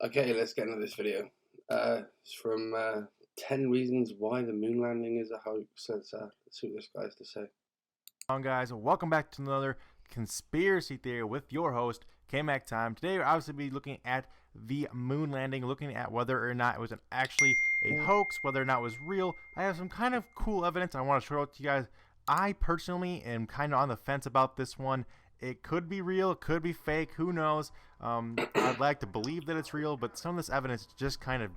Okay, let's get into this video. It's from 10 reasons why the moon landing is a hoax. Let's see what this guy has to say. On guys, welcome back to another conspiracy theory with your host K-Mac Time. Today we're obviously be looking at the moon landing, looking at whether or not it was actually a hoax, whether or not it was real. I have some kind of cool evidence I want to show out to you guys. I personally am kind of on the fence about this one. It could be real, it could be fake, who knows. I'd like to believe that it's real, but some of this evidence is just kind of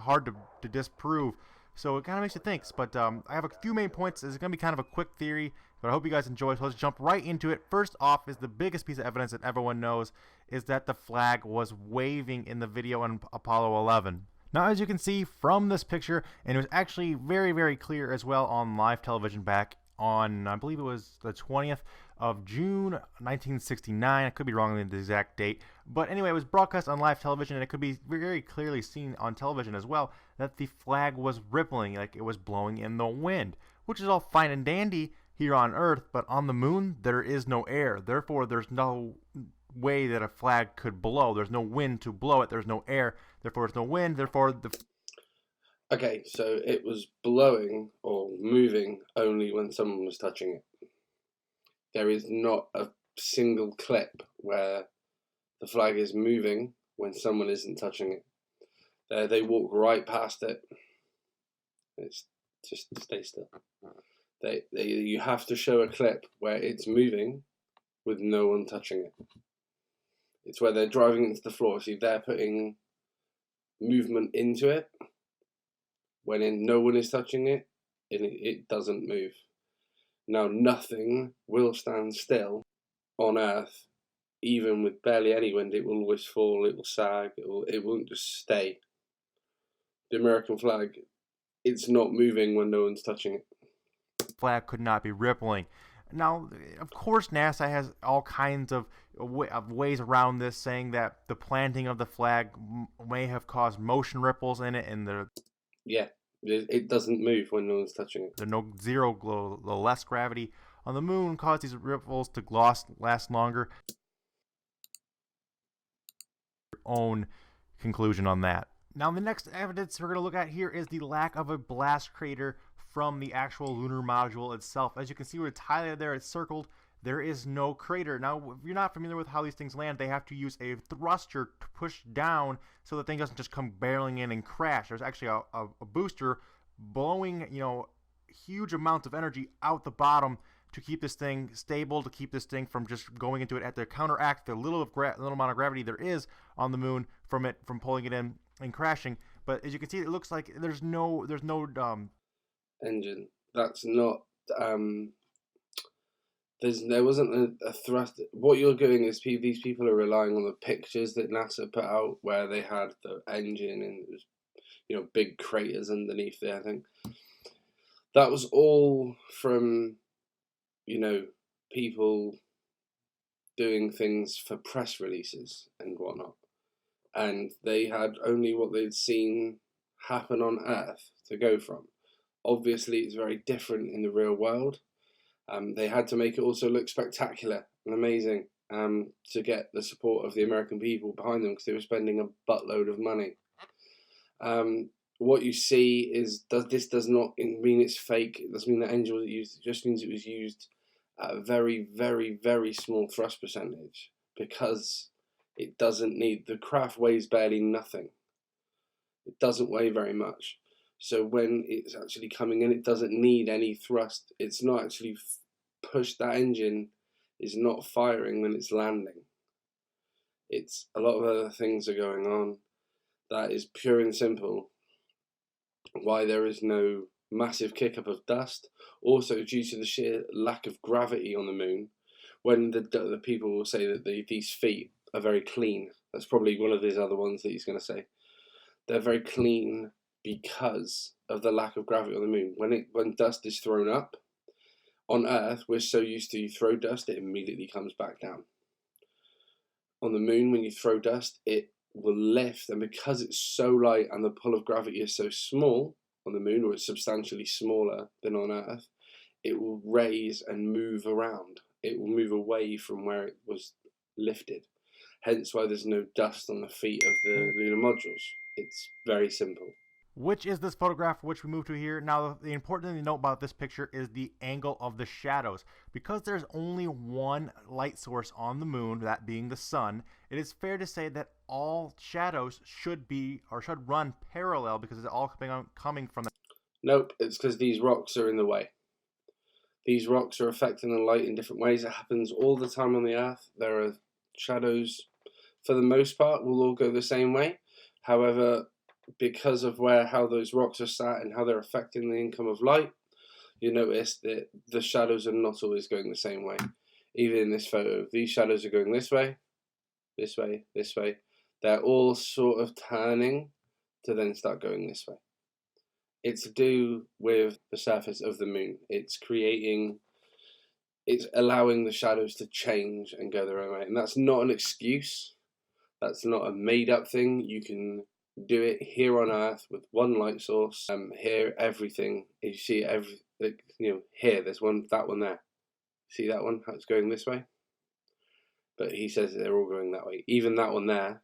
hard to disprove. So it kind of makes you think. But I have a few main points. It's going to be kind of a quick theory, but I hope you guys enjoy. So let's jump right into it. First off is the biggest piece of evidence that everyone knows is that the flag was waving in the video on Apollo 11. Now, as you can see from this picture, and it was actually very, very clear as well on live television back on, I believe it was the 20th of June 1969. I could be wrong on the exact date. But anyway, it was broadcast on live television, and it could be very clearly seen on television as well that the flag was rippling, like it was blowing in the wind, which is all fine and dandy here on Earth, but on the moon, there is no air. Therefore, there's no way that a flag could blow. There's no wind to blow it. There's no air. Therefore, there's no wind. Therefore, Okay, so it was blowing or moving only when someone was touching it. There is not a single clip where the flag is moving when someone isn't touching it. They walk right past it. It's just stay still. You have to show a clip where it's moving with no one touching it. It's where they're driving into the floor. See, they're putting movement into it when no one is touching it, and it doesn't move. Now, nothing will stand still on Earth, even with barely any wind. It will always fall, it will sag, it won't just stay. The American flag, it's not moving when no one's touching it. Flag could not be rippling. Now, of course, NASA has all kinds of ways around this, saying that the planting of the flag may have caused motion ripples in it, and yeah, it doesn't move when no one's touching it. There's the less gravity on the moon caused these ripples to last longer. Your own conclusion on that. Now, the next evidence we're going to look at here is the lack of a blast crater from the actual lunar module itself. As you can see where it's highlighted there, it's circled, there is no crater. Now, if you're not familiar with how these things land, they have to use a thruster to push down so the thing doesn't just come barreling in and crash. There's actually a booster blowing, huge amounts of energy out the bottom to keep this thing stable, to keep this thing from just going into it, at to counteract the little amount of gravity there is on the moon from pulling it in and crashing. But as you can see, it looks like there's no engine. That's not there wasn't a thrust. What you're doing is these people are relying on the pictures that NASA put out where they had the engine and it was, big craters underneath there. I think that was all from people doing things for press releases and whatnot, and they had only what they'd seen happen on Earth to go from. Obviously, it's very different in the real world. They had to make it also look spectacular and amazing to get the support of the American people behind them, because they were spending a buttload of money. What you see is this does not mean it's fake. It doesn't mean the engine was used. It just means it was used at a very, very, very small thrust percentage, because it doesn't need. The craft weighs barely nothing. It doesn't weigh very much. So when it's actually coming in, it doesn't need any thrust. It's not actually pushed. That engine is not firing when it's landing. It's a lot of other things are going on. That is pure and simple why there is no massive kick-up of dust. Also, due to the sheer lack of gravity on the moon, when the people will say that these feet are very clean. That's probably one of these other ones that he's going to say. They're very clean because of the lack of gravity on the moon. When dust is thrown up, on Earth, we're so used to, you throw dust, it immediately comes back down. On the moon, when you throw dust, it will lift, and because it's so light and the pull of gravity is so small on the moon, or it's substantially smaller than on Earth, it will raise and move around. It will move away from where it was lifted. Hence why there's no dust on the feet of the lunar modules. It's very simple. Which is this photograph which we move to here. Now, the important thing to note about this picture is the angle of the shadows. Because there's only one light source on the moon, that being the sun, it is fair to say that all shadows should run parallel because it's all coming from the... Nope, it's because these rocks are in the way. These rocks are affecting the light in different ways. It happens all the time on the Earth. There are shadows, for the most part, will all go the same way. However, because of how those rocks are sat and how they're affecting the income of light, you notice that the shadows are not always going the same way. Even in this photo, these shadows are going this way, this way, this way. They're all sort of turning to then start going this way. It's to do with the surface of the moon. It's allowing the shadows to change and go their own way. And that's not an excuse. That's not a made-up thing. You can do it here on Earth with one light source. Here, everything. You see here, there's that one there. See that one? How it's going this way? But he says they're all going that way. Even that one there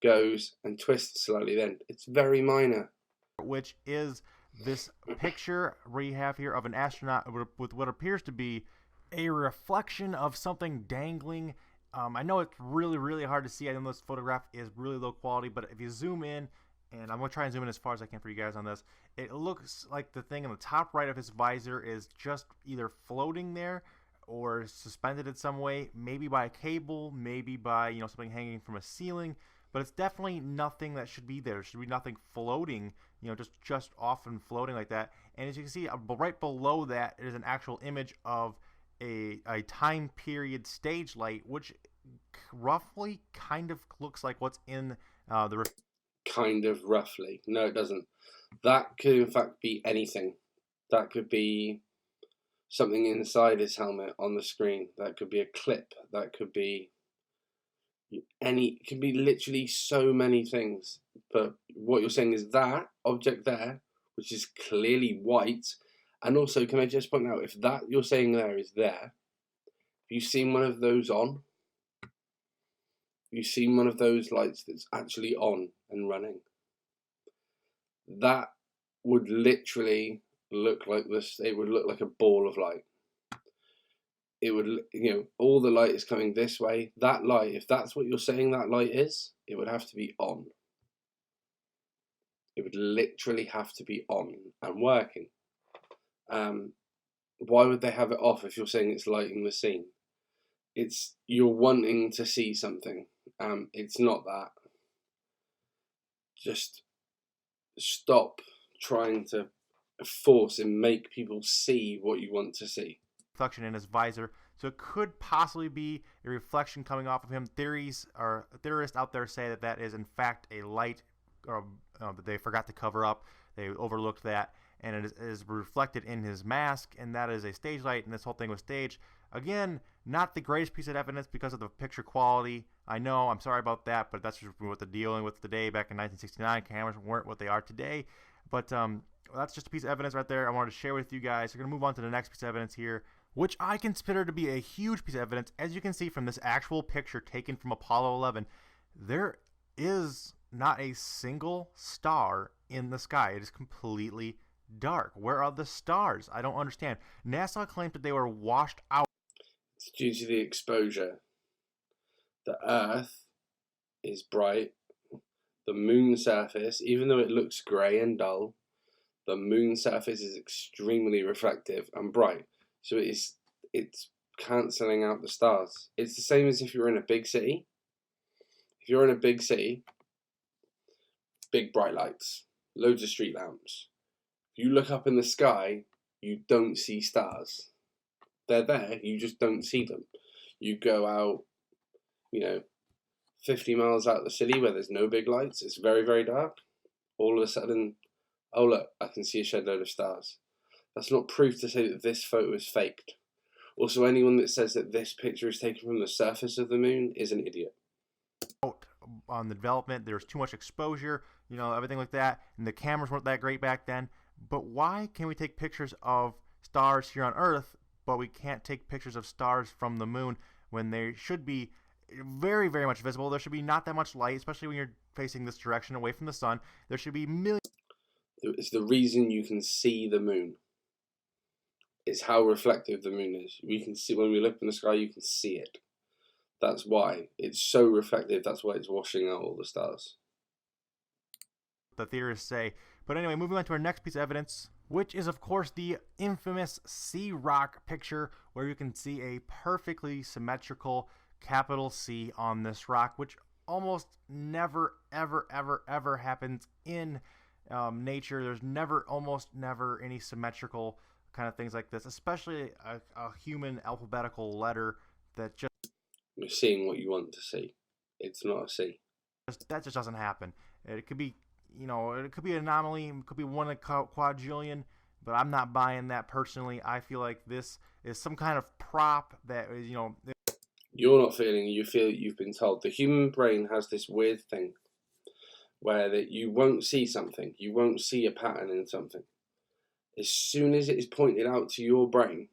goes and twists slightly then. It's very minor. Which is this picture we have here of an astronaut with what appears to be a reflection of something dangling. I know it's really, really hard to see. I know this photograph is really low quality, but if you zoom in, and I'm going to try and zoom in as far as I can for you guys on this, it looks like the thing in the top right of his visor is just either floating there or suspended in some way, maybe by a cable, maybe by something hanging from a ceiling, but it's definitely nothing that should be there. There should be nothing floating, just off and floating like that. And as you can see, right below that is an actual image of a time period stage light, which roughly kind of looks like what's in the... Kind of roughly. No, it doesn't. That could in fact be anything. That could be something inside his helmet on the screen. That could be a clip. That could be it could be literally so many things. But what you're saying is that object there, which is clearly white. And also, can I just point out, if that you're saying there is there, have you seen one of those on? You've seen one of those lights that's actually on and running. That would literally look like this. It would look like a ball of light. It would, all the light is coming this way. That light, if that's what you're saying that light is, it would have to be on. It would literally have to be on and working. Why would they have it off if you're saying it's lighting the scene? You're wanting to see something. It's not that. Just stop trying to force and make people see what you want to see. Reflection in his visor, so it could possibly be a reflection coming off of him. Theorists out there say that is in fact a light, or that they forgot to cover up. They overlooked that, and it is reflected in his mask, and that is a stage light, and this whole thing was staged. Again, not the greatest piece of evidence because of the picture quality. I know, I'm sorry about that, but that's just what they're dealing with today. Back in 1969, cameras weren't what they are today. But that's just a piece of evidence right there I wanted to share with you guys. We're going to move on to the next piece of evidence here, which I consider to be a huge piece of evidence. As you can see from this actual picture taken from Apollo 11, there is not a single star in the sky. It is completely dark. Where are the stars? I don't understand. NASA claimed that they were washed out. It's due to the exposure. The Earth is bright. The moon surface, even though it looks grey and dull, the moon surface is extremely reflective and bright. So it's cancelling out the stars. It's the same as if you're in a big city. If you're in a big city, big bright lights, loads of street lamps. If you look up in the sky, you don't see stars. They're there, you just don't see them. You go out, 50 miles out of the city where there's no big lights, it's very, very dark. All of a sudden, oh look, I can see a shed load of stars. That's not proof to say that this photo is faked. Also, anyone that says that this picture is taken from the surface of the moon is an idiot. On the development, there's too much exposure, everything like that, and the cameras weren't that great back then. But why can we take pictures of stars here on Earth, but we can't take pictures of stars from the moon when there should be very, very much visible. There should be not that much light, especially when you're facing this direction away from the sun. There should be millions. It's the reason you can see the moon. It's how reflective the moon is. We can see, when we look in the sky, you can see it. That's why it's so reflective. That's why it's washing out all the stars. The theorists say. But anyway, moving on to our next piece of evidence, which is, of course, the infamous C rock picture, where you can see a perfectly symmetrical capital C on this rock, which almost never, ever, ever, ever happens in nature. There's almost never any symmetrical kind of things like this, especially a human alphabetical letter that just You're seeing what you want to see. It's not a C. that just doesn't happen. It could be, it could be an anomaly. It could be one in a quadrillion, but I'm not buying that personally. I feel like this is some kind of prop that is, You're not feeling. You feel you've been told. The human brain has this weird thing where that you won't see something. You won't see a pattern in something. As soon as it is pointed out to your brain,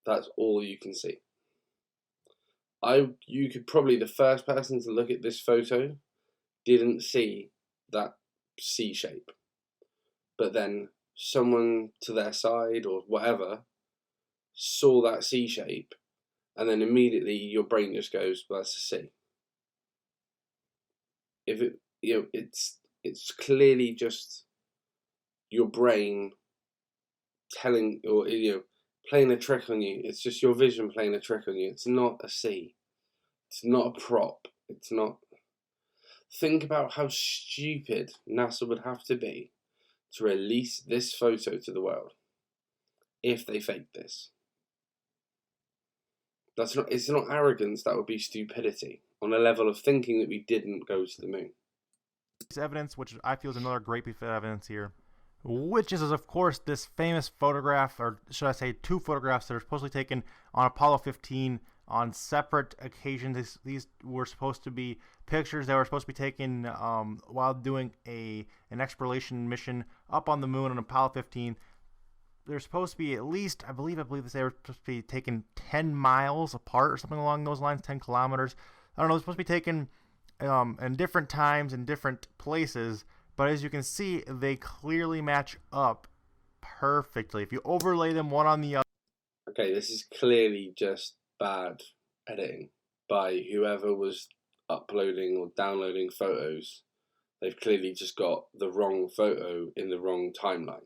that's all you can see. You could probably, the first person to look at this photo didn't see that C shape, but then someone to their side or whatever saw that C shape, and then immediately your brain just goes, well, that's a C. If it, it's clearly just your brain telling, or playing a trick on you. It's just your vision playing a trick on you. It's not a C. It's not a prop. It's not. Think about how stupid NASA would have to be to release this photo to the world if they faked this. It's not arrogance, that would be stupidity on a level of thinking that we didn't go to the moon. Evidence, which I feel is another great piece of evidence here, which is, of course, this famous photograph, or should I say 2 photographs that are supposedly taken on Apollo 15 on separate occasions. These were supposed to be pictures that were supposed to be taken while doing an exploration mission up on the moon on Apollo 15. They're supposed to be at least, I believe they were supposed to be taken 10 miles apart or something along those lines, 10 kilometers. I don't know, they're supposed to be taken in different times in different places, but as you can see, they clearly match up perfectly. If you overlay them one on the other. Okay, this is clearly just bad editing by whoever was uploading or downloading photos. They've clearly just got the wrong photo in the wrong timeline.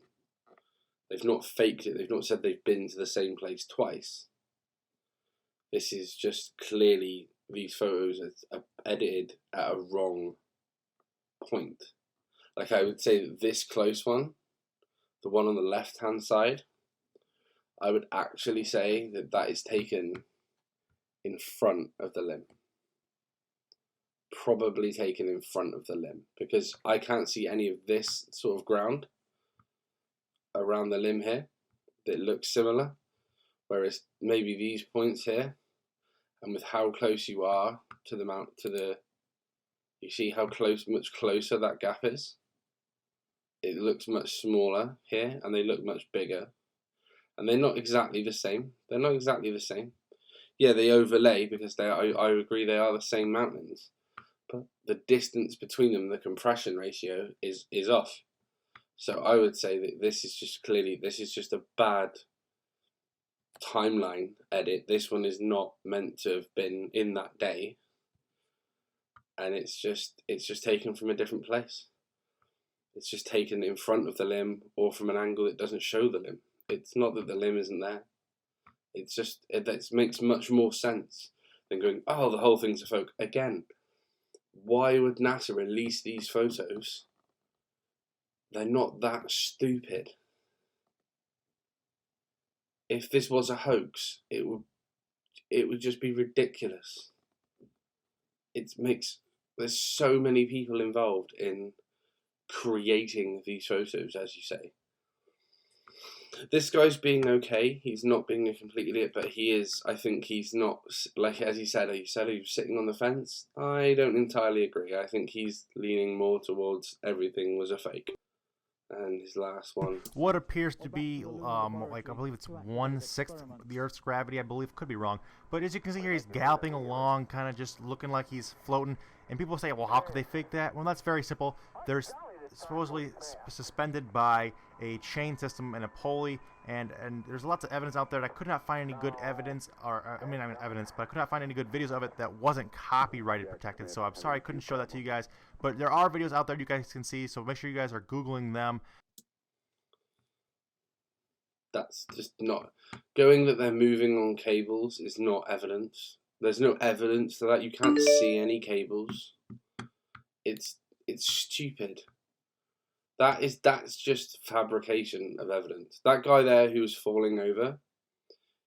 They've not faked it. They've not said they've been to the same place twice. This is just clearly, these photos are edited at a wrong point. Like, I would say that this close one, the one on the left hand side, I would actually say that that is taken in front of the limb. Probably taken in front of the limb, because I can't see any of this sort of ground around the limb here that looks similar, whereas maybe these points here, and with how close you are to the you see how much closer that gap is. It looks much smaller here, and they look much bigger, and they're not exactly the same. They're not exactly the same. Yeah, they overlay because I agree they are the same mountains, but the distance between them, the compression ratio is off. So I would say that this is just a bad timeline edit. This one is not meant to have been in that day, and it's just taken from a different place. It's just taken in front of the limb or from an angle that doesn't show the limb. It's not that the limb isn't there. It's just, it makes much more sense than going, oh, the whole thing's a fake. Again, why would NASA release these photos? They're not that stupid. If this was a hoax, it would just be ridiculous. There's so many people involved in creating these photos, as you say. This guy's being okay. He's not being a complete idiot, but he is. I think he's not, like, as he said he was sitting on the fence. I don't entirely agree. I think he's leaning more towards everything was a fake. and his last one. What appears to be like I believe it's 1/6 the Earth's gravity. I believe, could be wrong, but as you can see here, he's galloping along, kind of just looking like he's floating. And people say, well, how could they fake that? Well, that's very simple. There's supposedly suspended by a chain system and a pulley, and there's lots of evidence out there. That I could not find any good evidence, or I mean evidence, but I could not find any good videos of it that wasn't copyrighted protected. So I'm sorry I couldn't show that to you guys, but there are videos out there you guys can see. So make sure you guys are googling them. That's just not going that they're moving on cables is not evidence. There's no evidence to that. You can't see any cables. It's stupid. That's just fabrication of evidence. That guy there who was falling over,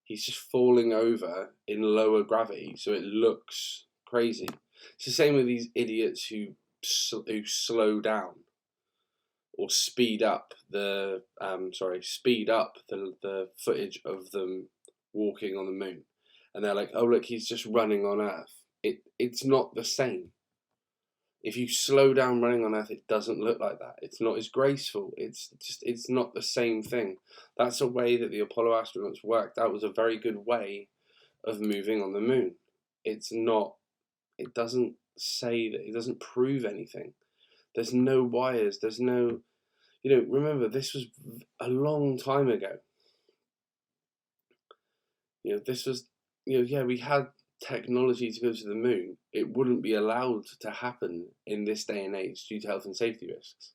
he's just falling over in lower gravity, so it looks crazy. It's the same with these idiots who slow down or speed up the footage of them walking on the moon, and they're like, oh look, he's just running on Earth. It's not the same. If you slow down running on Earth, it doesn't look like that. It's not as graceful. It's not the same thing. That's a way that the Apollo astronauts worked. That was a very good way of moving on the moon. It's not. It doesn't say that. It doesn't prove anything. There's no wires. There's no. Remember, this was a long time ago. This was. Yeah, we had technology to go to the moon. It wouldn't be allowed to happen in this day and age due to health and safety risks.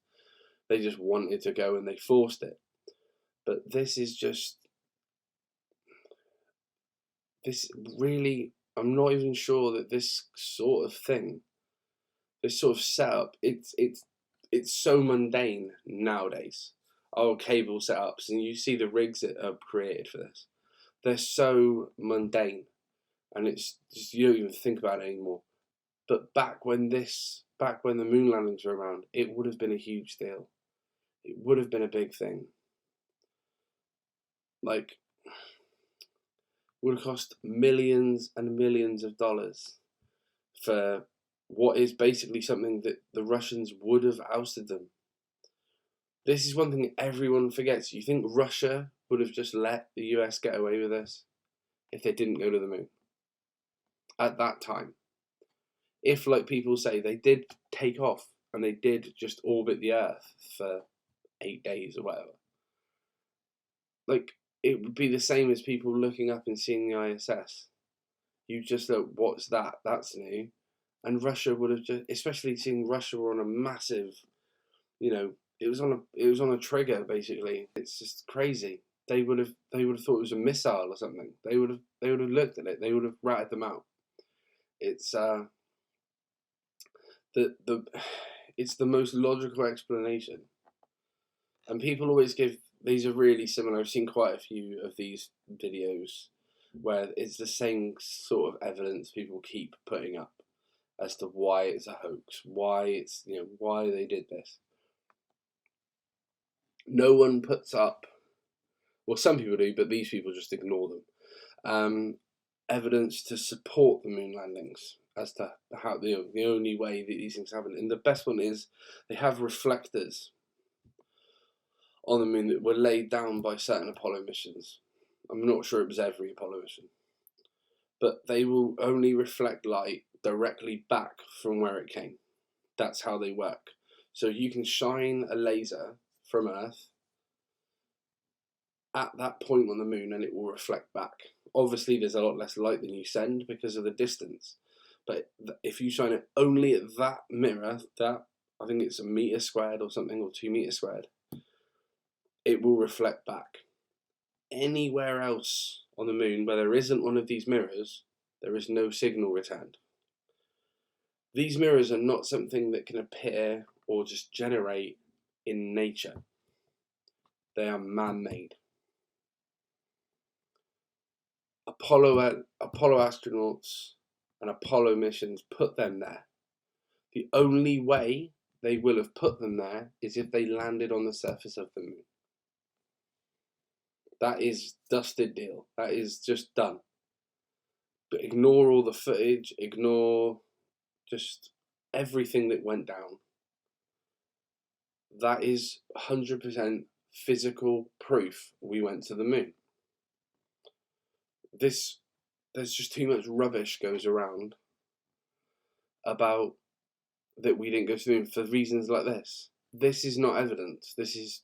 They just wanted to go and they forced it. But this is just. This really. I'm not even sure that this sort of thing, this sort of setup, it's so mundane nowadays. Oh, cable setups, and you see the rigs that are created for this. They're so mundane, and it's just, you don't even think about it anymore. But back when the moon landings were around, it would have been a huge deal. It would have been a big thing. Like, would have cost millions and millions of dollars for what is basically something that the Russians would have ousted them. This is one thing everyone forgets. You think Russia would have just let the US get away with this if they didn't go to the moon at that time? If, like people say, they did take off and they did just orbit the Earth for 8 days or whatever, like, it would be the same as people looking up and seeing the ISS. You just look, what's that? That's new. And Russia would have just, especially seeing Russia on a massive, it was on a trigger basically. It's just crazy. They would have thought it was a missile or something. They would have looked at it. They would have ratted them out. It's it's the most logical explanation. And people always give, these are really similar. I've seen quite a few of these videos where it's the same sort of evidence people keep putting up as to why it's a hoax, why it's, why they did this. No one puts up, well, some people do, but these people just ignore them, evidence to support the moon landings as to how the only way that these things happen. And the best one is they have reflectors on the moon that were laid down by certain Apollo missions. I'm not sure it was every Apollo mission, but they will only reflect light directly back from where it came. That's how they work. So you can shine a laser from Earth at that point on the moon and it will reflect back. Obviously there's a lot less light than you send because of the distance, but if you shine it only at that mirror, that, I think it's a meter squared or something, or 2 meters squared, it will reflect back. Anywhere else on the moon where there isn't one of these mirrors, there is no signal returned. These mirrors are not something that can appear or just generate in nature. They are man-made. Apollo astronauts and Apollo missions put them there. The only way they will have put them there is if they landed on the surface of the moon. That is dusted deal. That is just done. But ignore all the footage, ignore just everything that went down. That is 100% physical proof we went to the moon. There's just too much rubbish goes around about that we didn't go to the moon for reasons like this. This is not evidence. This is,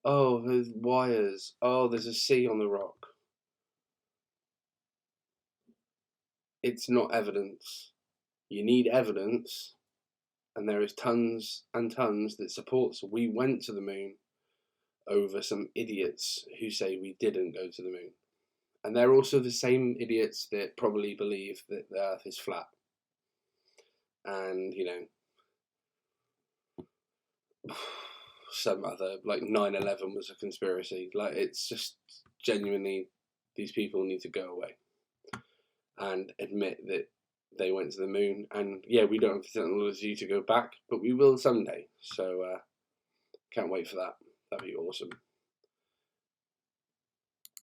oh, there's wires. Oh, there's a sea on the rock. It's not evidence. You need evidence, and there is tons and tons that supports we went to the moon over some idiots who say we didn't go to the moon. And they're also the same idiots that probably believe that the Earth is flat. And, some other, like 9/11 was a conspiracy. Like, it's just genuinely, these people need to go away and admit that they went to the moon. And yeah, we don't have the technology to go back, but we will someday. So can't wait for that. That'd be awesome.